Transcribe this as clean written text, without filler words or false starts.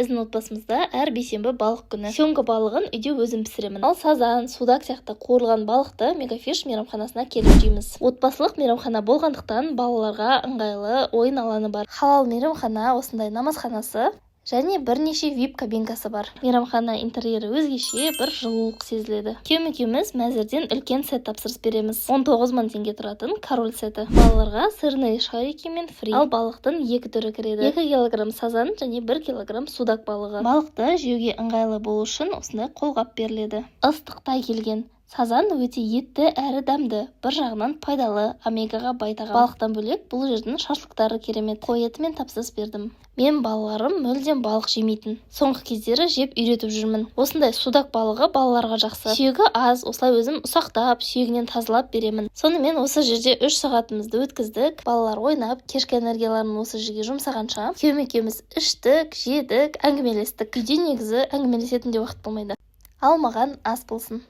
Біздің отбасымызда әр бейсенбі балық күні. Сёмга балығын үйде өзім пісіремін. Ал сазан, судак сияқты қуырылған балықты Мегафиш мейрамханасына келіп жейміз. Отбасылық мейрамхана болғандықтан балаларға ыңғайлы ойын алаңы бар. Халал мейрамхана, осындай намазханасы және бірнеше VIP кабинкасы бар. Мейрамхана интерьері өзгеше, бір жылулық сезіледі. Екеуміз мәзірден үлкен сет тапсырыс береміз. 19 мың теңге тұратын король сеті. Балаларға сырные шарики мен фри. Ал балықтың 2 түрі кіреді. 2 килограмм сазан және 1 килограмм судак балығы. Балықты жеуге ыңғайлы болу үшін осындай қолғап беріледі. Ыстықтай келген. Сазан өте етті әрі дәмді, бір жағынан пайдалы, омегаға бай тағам. Балықтан бөлек бұл жердің шашлықтары керемет. Қой етімен тапсырыс бердім. Мен балаларым мүлдем балық жемейтін. Соңғы кездері жеп үйретіп жүрмін. Осындай судак балығы балаларға жақсы. Сүйегі аз, осылай өзім ұсақтап, сүйегінен тазалап беремін. Сонымен осы жерде 3 сағатымызды өткіздік. Балалар ойнап, кешкі энергияларын осы жерге жұмсағанша, екеуміз іштік, жедік, әңгімелестік. Үйде негізі әңгімелесетін де уақыт болмайды. Ал маған ас болсын.